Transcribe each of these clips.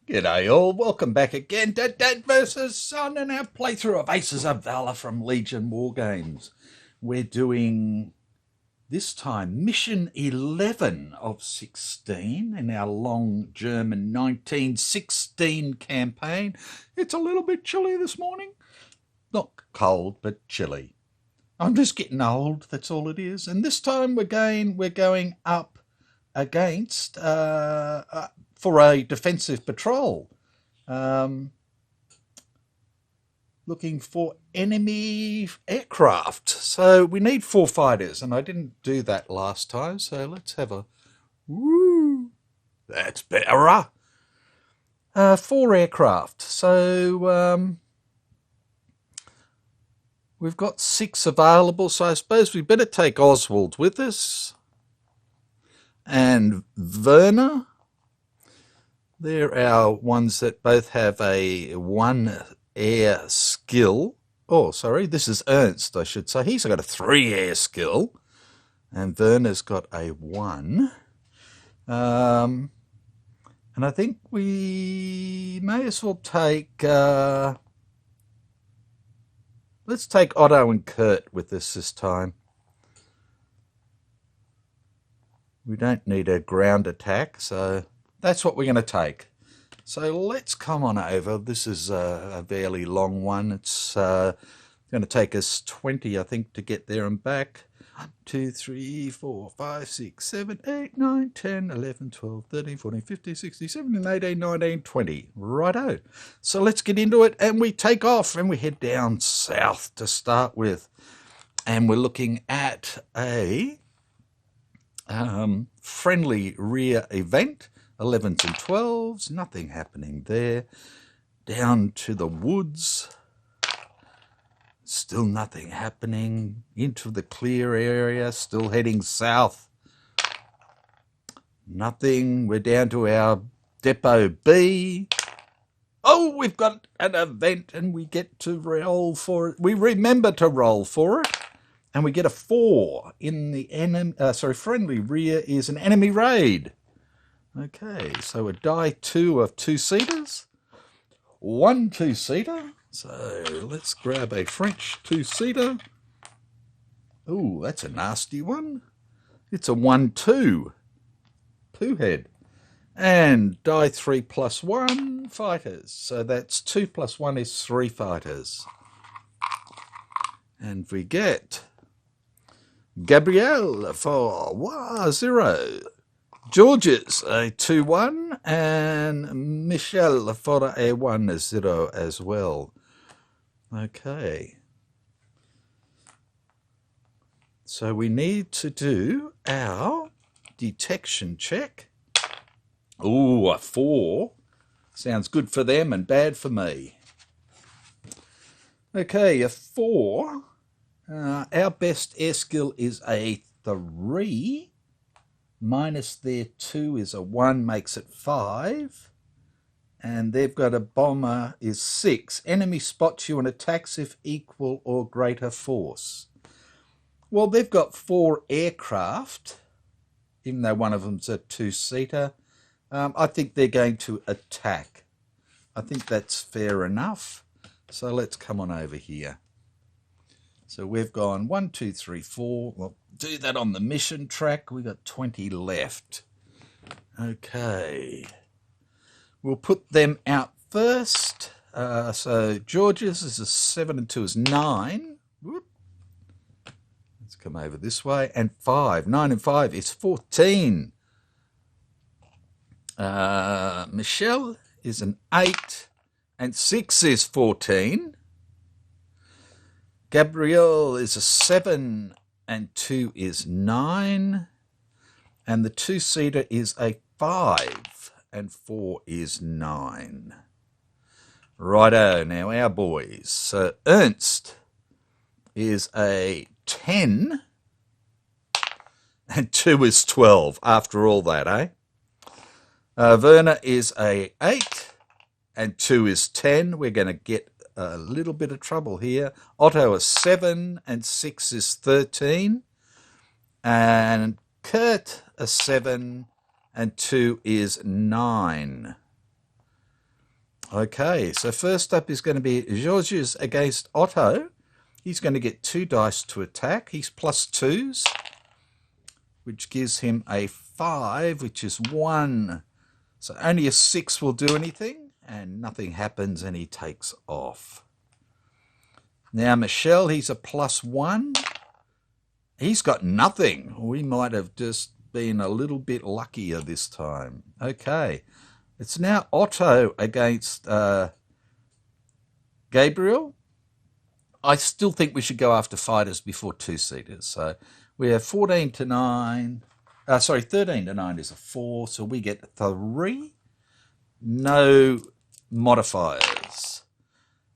G'day all, welcome back again to Dad vs Son and our playthrough of Aces of Valor from Legion Wargames. We're doing, this time, Mission 11 of 16 in our long German 1916 campaign. It's a little bit chilly this morning. Not cold, but chilly. I'm just getting old, that's all it is. And this time we're going up against... for a defensive patrol, looking for enemy aircraft. So we need 4 fighters, and I didn't do that last time, so let's have a... Woo! That's better. 4 aircraft. So we've got 6 available, so I suppose we better take Oswald with us. And Werner. They're our ones that both have a 1 air skill. Oh, sorry, this is Ernst, I should say. He's got a 3 air skill. And Werner's got a 1. And I think we may as well take... let's take Otto and Kurt with us this time. We don't need a ground attack, so... that's what we're going to take. So let's come on over. This is a fairly long one. It's going to take us 20, I think, to get there and back. 1, 2, 3, 4, 5, 6, 7, 8, 9, 10, 11, 12, 13, 14, 15, 16, 17, 18, 19, 20. Righto. So let's get into it, and we take off, and we head down south to start with. And we're looking at a friendly rear event. 11s and 12s, nothing happening there. Down to the woods, still nothing happening. Into the clear area, still heading south. Nothing. We're down to our depot B. Oh, we've got an event and we get to roll for it. We remember to roll for it. And we get a 4 in the enemy. Friendly rear is an enemy raid. Okay, so a die 2 of 2-seaters, 1 2-seater. So let's grab a French 2-seater. Ooh, that's a nasty one. It's a 1-2, 2-head. And die 3 plus 1 fighters. So that's 2 plus 1 is 3 fighters. And we get Gabrielle for 0. George's a 2-1 and Michelle for a 1-0 as well. Okay. So we need to do our detection check. Ooh, a 4. Sounds good for them and bad for me. Okay, a 4. Our best air skill is a 3. Minus their 2 is a 1, makes it 5. And they've got a bomber is 6. Enemy spots you and attacks if equal or greater force. Well, they've got 4 aircraft, even though one of them's a 2-seater. I think they're going to attack. I think that's fair enough. So let's come on over here. So we've gone 1, 2, 3, 4. Well, do that on the mission track. We've got 20 left. Okay. We'll put them out first. So George's is a 7 and 2 is 9. Whoop. Let's come over this way. And 5. 9 and 5 is 14. Michelle is an 8. And 6 is 14. Gabrielle is a 7 and 2 is 9. And the 2-seater is a 5 and 4 is 9. Righto, now our boys. So Ernst is a 10 and 2 is 12 after all that, eh? Werner is a 8 and 2 is 10. We're going to get a little bit of trouble here. Otto is 7, and 6 is 13. And Kurt is 7, and 2 is 9. Okay, so first up is going to be Georges against Otto. He's going to get 2 dice to attack. He's plus 2s, which gives him a 5, which is 1. So only a 6 will do anything, and nothing happens, and he takes off. Now Michel, he's a plus 1. He's got nothing. We might have just been a little bit luckier this time. Okay. It's now Otto against Gabriel. I still think we should go after fighters before 2-seaters. So we have 13 to 9 is a 4, so we get 3. No modifiers.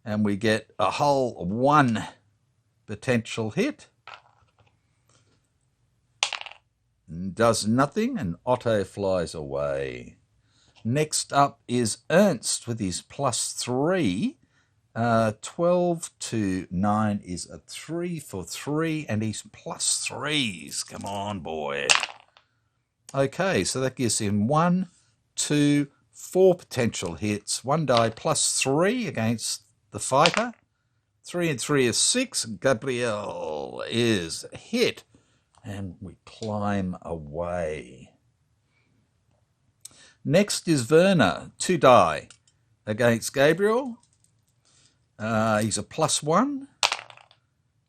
And we get a whole 1 potential hit. Does nothing, and Otto flies away. Next up is Ernst with his plus 3. 12 to 9 is a 3 for 3, and he's plus 3s. Come on, boy. Okay, so that gives him 1, 2, 4 potential hits. 1 die plus 3 against the fighter. 3 and 3 is 6. Gabriel is hit, and we climb away. Next is Werner, 2 die against Gabriel. He's a plus 1,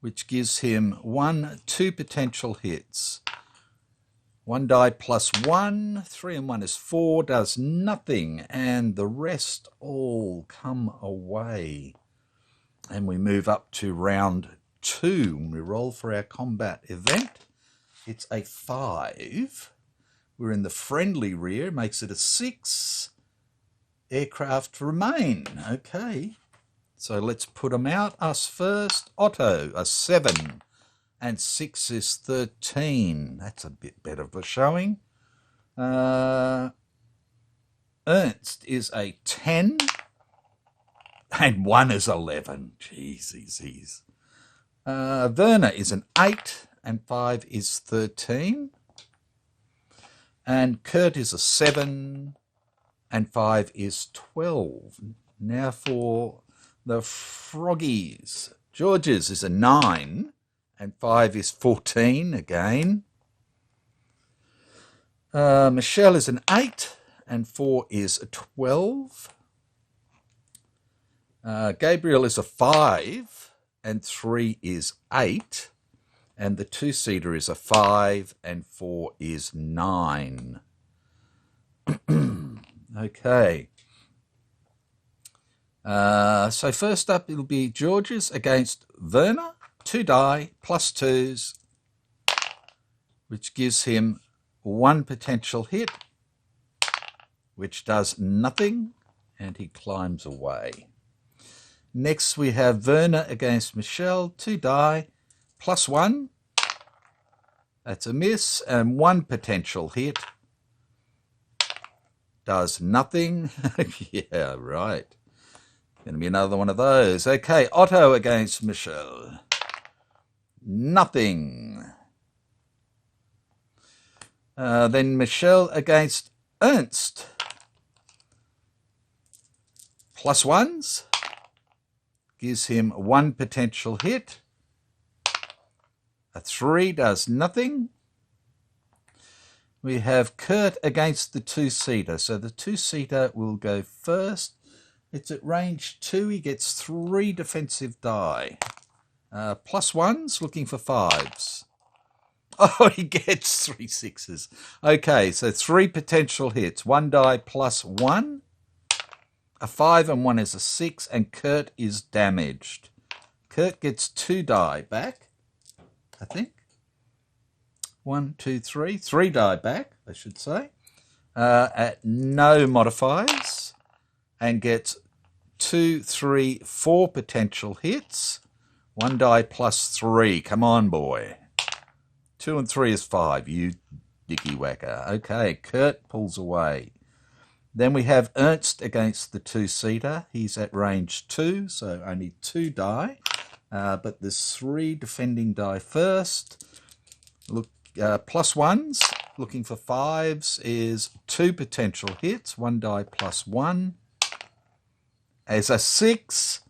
which gives him 1, 2 potential hits. 1 die plus 1, 3 and 1 is 4, does nothing, and the rest all come away. And we move up to round 2. We roll for our combat event. It's a 5. We're in the friendly rear, makes it a 6. Aircraft remain. Okay, so let's put them out. Us first. Otto, a 7. And 6 is 13. That's a bit better of a showing. Ernst is a 10. And 1 is 11. Jeez. Werner is an 8. And 5 is 13. And Kurt is a 7, and 5 is 12. Now for the froggies. George's is a 9, and 5 is 14 again. Michelle is an 8, and 4 is 12. Gabriel is a 5, and 3 is 8. And the 2-seater is a 5, and 4 is 9. Okay. So first up, it'll be Georges against Werner. 2 die, plus 2s, which gives him 1 potential hit, which does nothing, and he climbs away. Next, we have Werner against Michelle. 2 die. Plus 1, that's a miss, and 1 potential hit, does nothing. Yeah, right. Going to be another one of those. Okay, Otto against Michelle. Nothing. Then Michelle against Ernst. Plus 1s, gives him 1 potential hit. A 3 does nothing. We have Kurt against the 2-seater. So the 2-seater will go first. It's at range 2. He gets 3 defensive die. Plus 1s, looking for 5s. Oh, he gets 3 6s. Okay, so 3 potential hits. 1 die plus 1. A 5 and 1 is a 6, and Kurt is damaged. Kurt gets 2 die back. I think 1, 2, 3 die back, I should say, at no modifiers, and gets 2, 3, 4 potential hits. 1 die plus 3. Come on, boy. 2 and 3 is 5. You dicky whacker. Okay, Kurt pulls away. Then we have Ernst against the two-seater. He's at range 2, so only 2 die. But there's 3 defending die first. Look, plus 1s. Looking for 5s is 2 potential hits. 1 die plus 1. As a 6.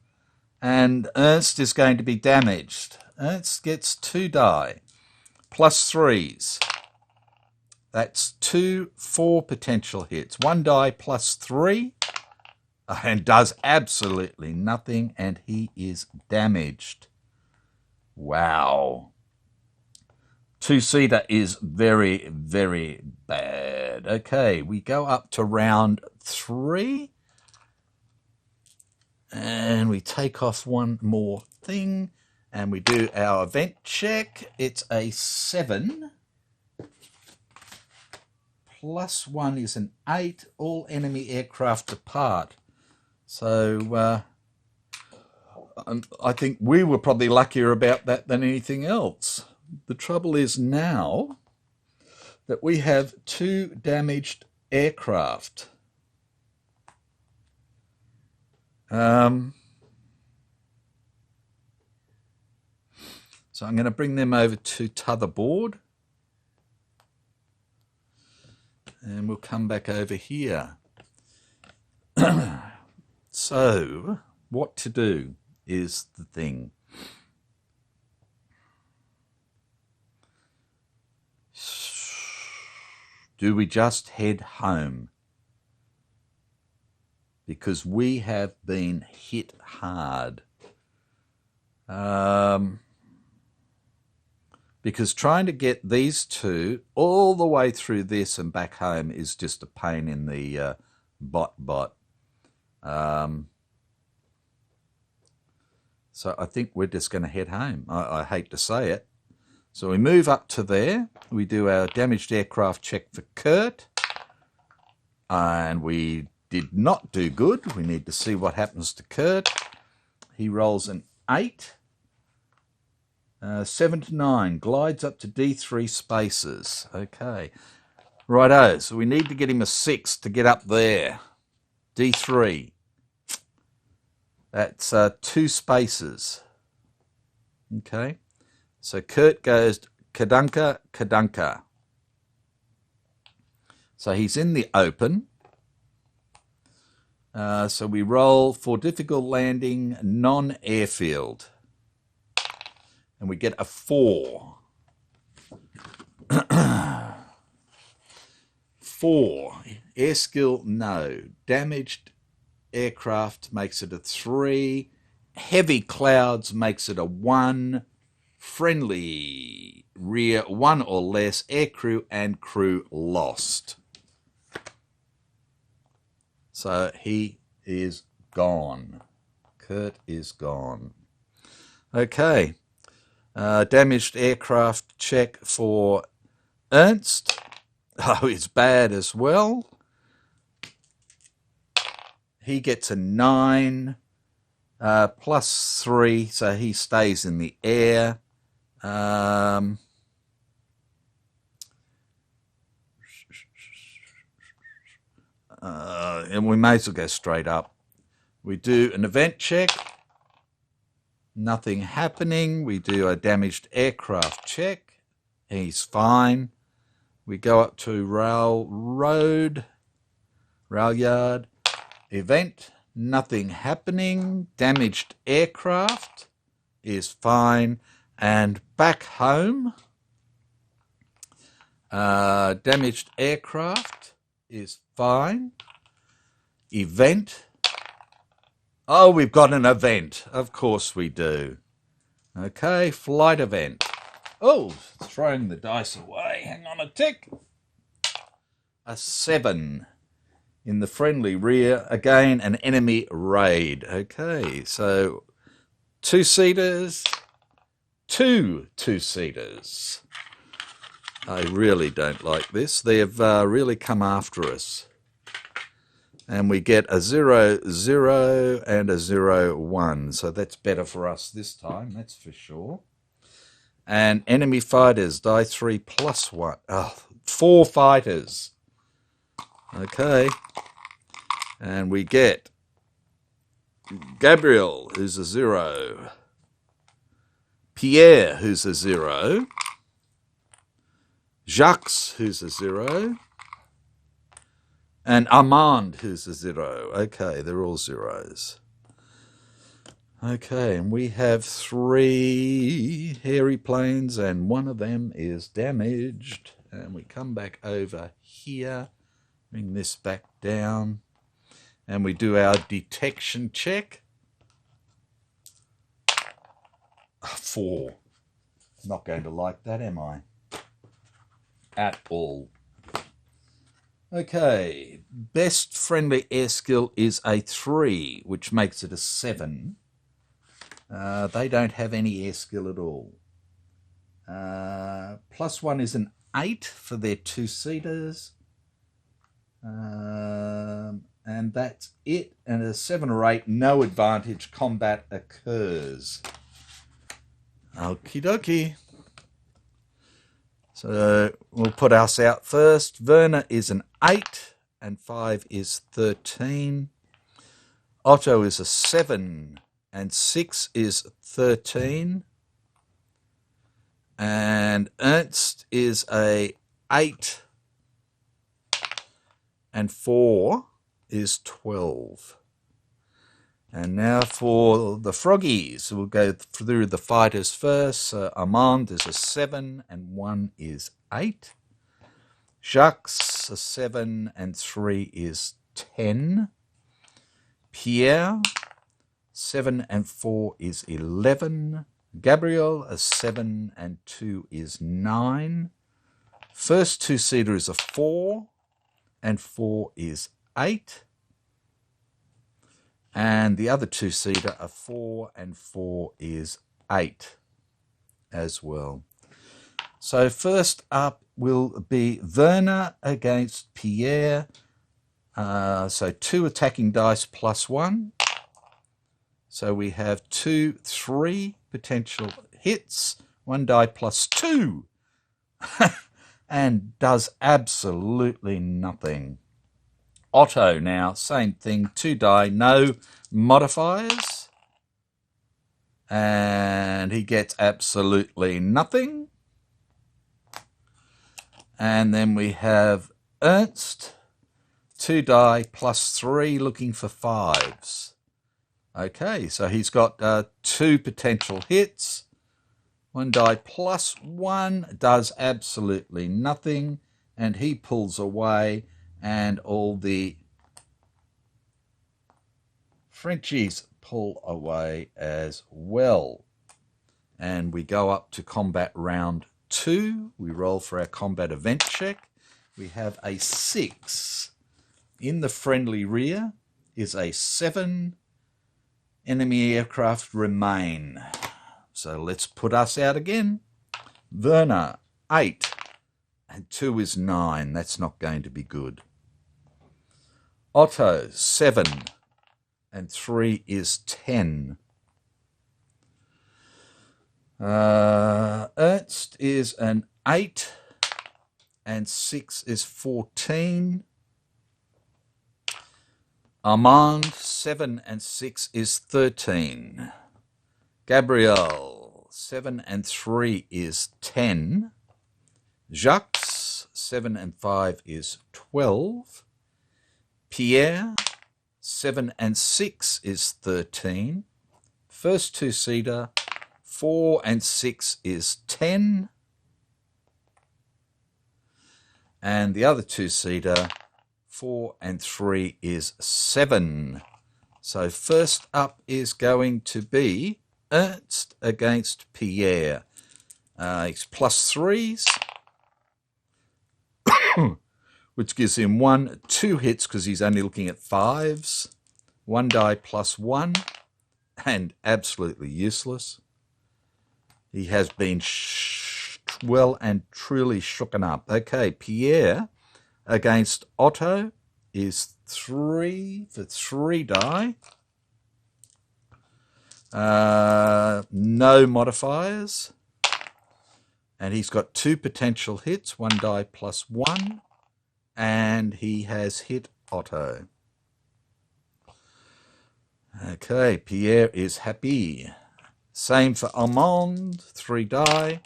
And Ernst is going to be damaged. Ernst gets 2 die. Plus 3s. That's 2 4 potential hits. 1 die plus 3. And does absolutely nothing. And he is damaged. Wow. Two-seater is very, very bad. Okay, we go up to round 3. And we take off one more thing. And we do our event check. It's a 7. Plus 1 is an 8. All enemy aircraft depart. So I think we were probably luckier about that than anything else. The trouble is now that we have 2 damaged aircraft. So I'm going to bring them over to t'other board. And we'll come back over here. So, what to do is the thing. Do we just head home? Because we have been hit hard. Because trying to get these 2 all the way through this and back home is just a pain in the bot. So I think we're just going to head home. I hate to say it. So we move up to there. We do our damaged aircraft check for Kurt. And we did not do good. We need to see what happens to Kurt. He rolls an 8. 7 to 9. Glides up to D3 spaces. Okay. Righto. So we need to get him a 6 to get up there. D3. That's 2 spaces. Okay. So Kurt goes kadunka, kadunka. So he's in the open. So we roll for difficult landing, non-airfield. And we get a 4. 4. Air skill, no. Damaged aircraft makes it a 3. Heavy clouds makes it a 1. Friendly rear, 1 or less. Aircrew and crew lost. So he is gone. Kurt is gone. Okay. Damaged aircraft check for Ernst. Oh, it's bad as well. He gets a 9. Plus 3, so he stays in the air. And we may as well go straight up. We do an event check. Nothing happening. We do a damaged aircraft check. He's fine. We go up to rail yard. Event. Nothing happening. Damaged aircraft is fine. And back home. Damaged aircraft is fine. Event. Oh, we've got an event. Of course we do. Okay, flight event. Oh, throwing the dice away. Hang on a tick. A 7 in the friendly rear. Again, an enemy raid. Okay, so 2-seaters. 2 2-seaters. I really don't like this. They've really come after us. And we get a 0 0 and a 0 1. So that's better for us this time, that's for sure. And enemy fighters, die 3 plus 1. Oh, 4 fighters. Okay. And we get Gabriel, who's a 0. Pierre, who's a 0. Jacques, who's a 0. And Armand, who's a 0. Okay, they're all 0s. Okay, and we have 3 hairy planes, and one of them is damaged. And we come back over here, bring this back down, and we do our detection check. 4. Not going to like that, am I? At all. Okay, best friendly air skill is a 3, which makes it a 7. They don't have any air skill at all. +1 is an 8 for their 2-seaters. And that's it. And a 7 or 8, no advantage combat occurs. Okie dokie. So we'll put us out first. Werner is an 8 and 5 is 13. Otto is a 7 and 6 is 13. And Ernst is a 8 and 4 is 12. And now for the froggies. We'll go through the fighters first. Armand is a 7 and 1 is 8. Jacques, a 7 and 3 is 10. Pierre, 7 and 4 is 11. Gabriel, a 7 and 2 is 9. First 2-seater is a 4 and 4 is 8. And the other 2-seater, a 4 and 4 is 8 as well. So first up will be Werner against Pierre. So 2 attacking dice +1. So we have 2, 3 potential hits. 1 die +2. And does absolutely nothing. Otto now, same thing, 2 die, no modifiers. And he gets absolutely nothing. And then we have Ernst, 2 die +3, looking for 5s. Okay, so he's got 2 potential hits. 1 die +1 does absolutely nothing. And he pulls away. And all the Frenchies pull away as well. And we go up to combat round 2. We roll for our combat event check. We have a 6. In the friendly rear is a 7. Enemy aircraft remain. So let's put us out again. Werner, 8. And 2 is 9. That's not going to be good. Otto, 7. And 3 is 10. Ernst is an 8. And 6 is 14. Armand, 7 and 6 is 13. Gabriel, 7 and 3 is 10. Jacques, 7 and 5 is 12. Pierre, 7 and 6 is 13. First 2-seater, 4 and 6 is 10. And the other 2-seater, 4 and 3 is 7. So first up is going to be Ernst against Pierre. It's +3s. Which gives him 1, 2 hits because he's only looking at 5s. 1 die +1, and absolutely useless. He has been well and truly shooken up. Okay, Pierre against Otto is 3 for 3 die. No modifiers. And he's got 2 potential hits, 1 die +1. And he has hit Otto. Okay, Pierre is happy. Same for Armand, 3 die.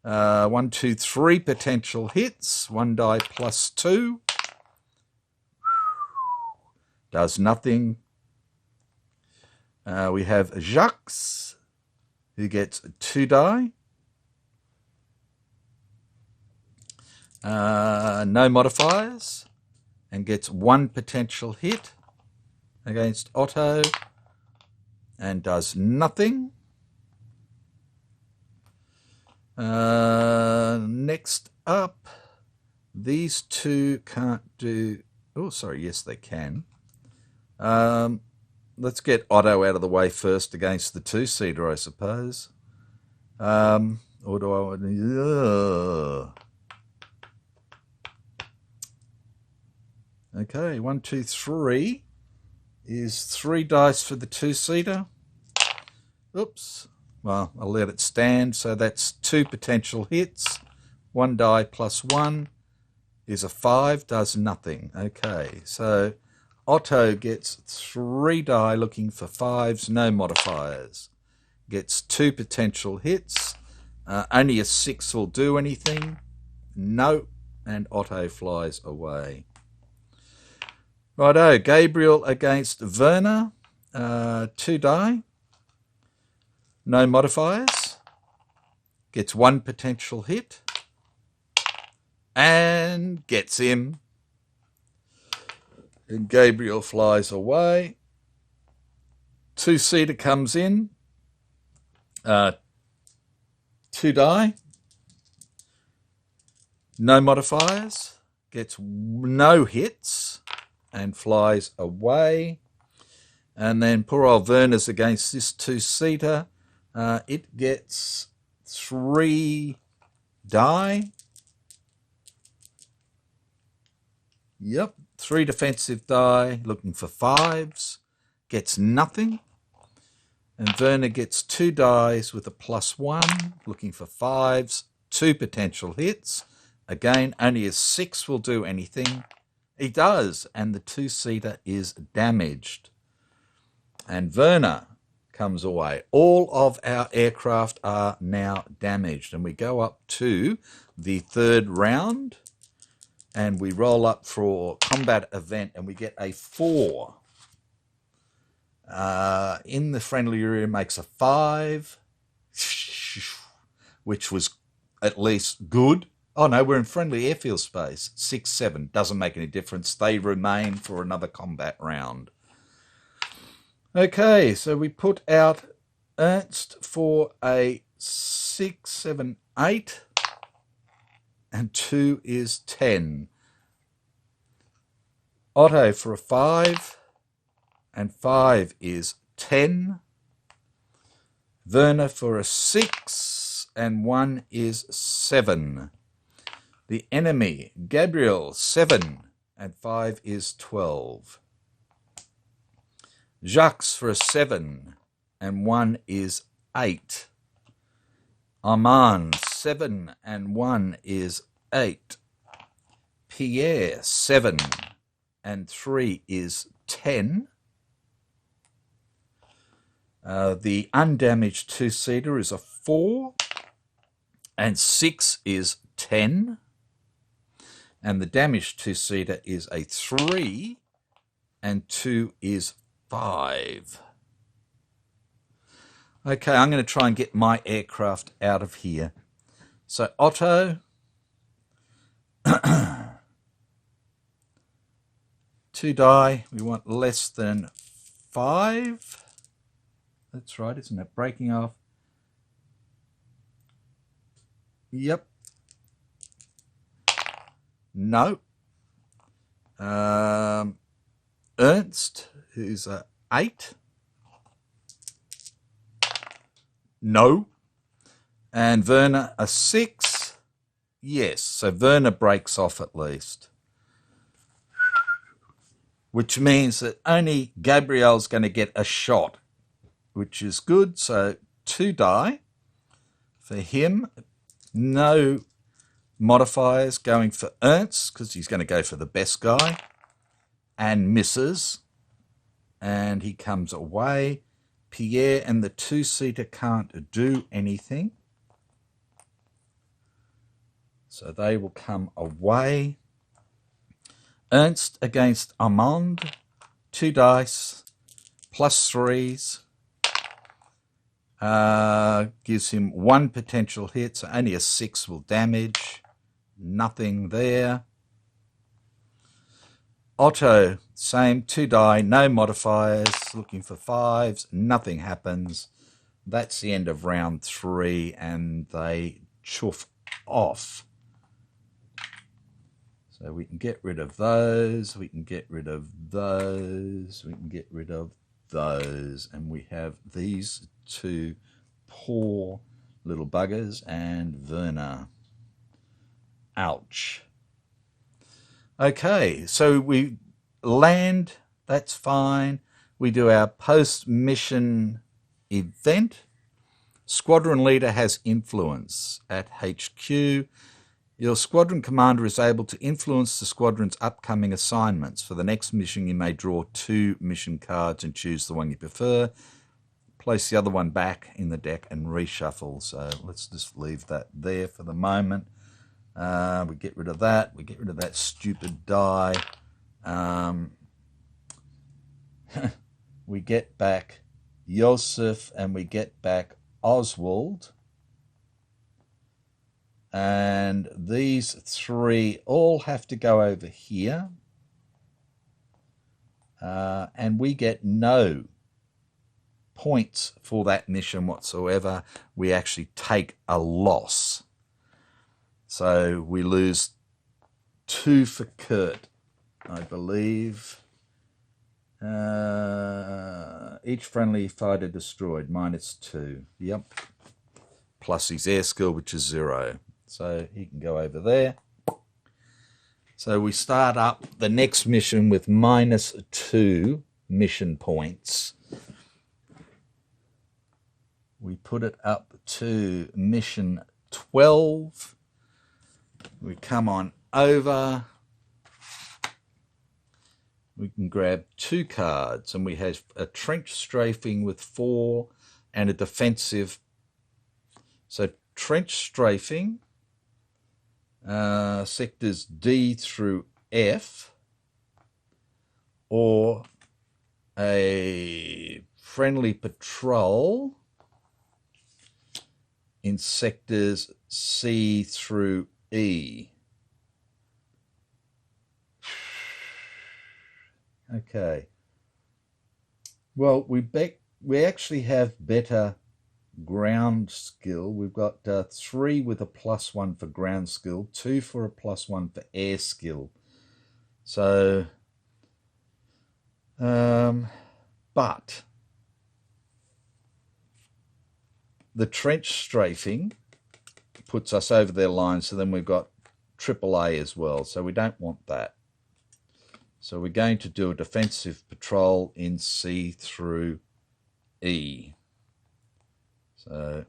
1, 2, 3 potential hits. 1 die plus 2. Does nothing. We have Jacques, who gets 2 die. No modifiers, and gets 1 potential hit against Otto, and does nothing. Next up, these two can't do... Oh, sorry, yes, they can. Let's get Otto out of the way first against the 2-seater, I suppose. Or do I want to... Okay, 1, 2, 3 is 3 dice for the 2-seater. Oops. Well, I'll let it stand. So that's 2 potential hits. 1 die plus 1 is a 5, does nothing. Okay, so Otto gets 3 die looking for 5s, no modifiers. Gets 2 potential hits. Only a 6 will do anything. No, and Otto flies away. Righto, Gabriel against Werner. 2 die. No modifiers. Gets 1 potential hit. And gets him. And Gabriel flies away. 2-seater comes in. 2 die. No modifiers. Gets no hits. And flies away. And then poor old Werner's against this 2-seater. It gets 3 die. Yep, 3 defensive die, looking for 5s. Gets nothing. And Werner gets 2 dies with a +1, looking for 5s. 2 potential hits. Again, only a 6 will do anything. He does, and the 2-seater is damaged. And Werner comes away. All of our aircraft are now damaged, and we go up to the 3rd round, and we roll up for combat event, and we get a 4. In the friendly area makes a 5, which was at least good. Oh no, we're in friendly airfield space. 6, 7, doesn't make any difference. They remain for another combat round. Okay, so we put out Ernst for a 6, 7, 8, and 2 is 10. Otto for a 5, and 5 is 10. Werner for a 6, and 1 is 7. The enemy, Gabriel, 7, and 5 is 12. Jacques for a 7, and 1 is 8. Armand, 7, and 1 is 8. Pierre, 7, and 3 is 10. The undamaged 2-seater is a 4, and 6 is 10. And the damaged 2-seater is a 3, and 2 is 5. Okay, I'm going to try and get my aircraft out of here. So Otto, 2 die. We want less than 5. That's right, isn't it? Breaking off. Yep. No. Ernst, who's a 8. No. And Werner, a 6. Yes, so Werner breaks off at least. Which means that only Gabriel's going to get a shot, which is good. So 2 die for him. No modifiers going for Ernst because he's going to go for the best guy, and misses. and he comes away. Pierre and the two-seater can't do anything, so they will come away. Ernst against Armand, 2 dice, +3s, gives him 1 potential hit, so only a 6 will damage. Nothing there. Otto, same, 2 die, no modifiers, looking for 5s, nothing happens. That's the end of round 3, and they chuff off. So we can get rid of those, we can get rid of those, we can get rid of those, and we have these 2 poor little buggers and Werner. Ouch. Okay, so we land, that's fine. We do our post-mission event. Squadron leader has influence at HQ. Your squadron commander is able to influence the squadron's upcoming assignments. For the next mission, you may draw 2 mission cards and choose the one you prefer. Place the other one back in the deck and reshuffle. So let's just leave that there for the moment. We get rid of that. We get rid of that stupid die. We get back Joseph and we get back Oswald. And these 3 all have to go over here. And we get no points for that mission whatsoever. We actually take a loss. So we lose 2 for Kurt, I believe. Each friendly fighter destroyed, -2. Yep. Plus his air skill, which is 0. So he can go over there. So we start up the next mission with -2 mission points. We put it up to mission 12. We come on over. We can grab 2 cards, and we have a trench strafing with 4 and a defensive. So trench strafing, sectors D through F, or a friendly patrol in sectors C through E. Okay. Well, we actually have better ground skill. We've got 3 with a +1 for ground skill, 2 for a +1 for air skill. So, but the trench strafing puts us over their line, so then we've got AAA as well, so we don't want that. So we're going to do a defensive patrol in C through E. So,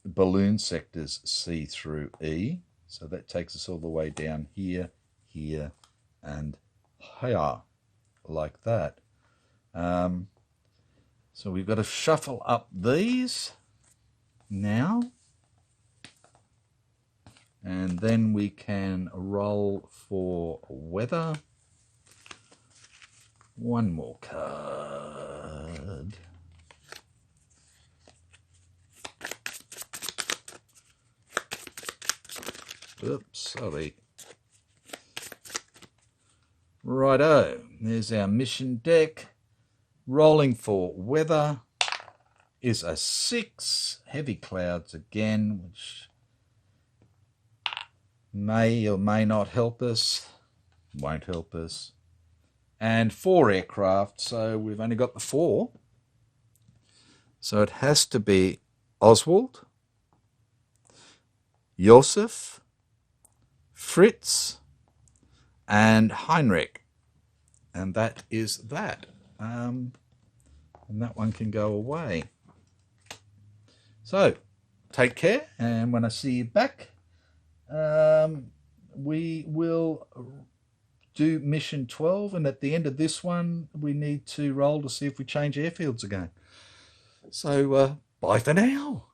balloon sectors C through E. So that takes us all the way down here, here, and here, like that. So we've got to shuffle up these now. And then we can roll for weather. 1 more card. Oops, sorry. Righto, there's our mission deck. Rolling for weather is a 6. Heavy clouds again, which may or may not help us. Won't help us. And 4 aircraft, so we've only got the 4. So it has to be Oswald, Josef, Fritz, and Heinrich. And that is that. And that one can go away. So, take care, and when I see you back, we will do mission 12, and at the end of this one we need to roll to see if we change airfields again. So bye for now.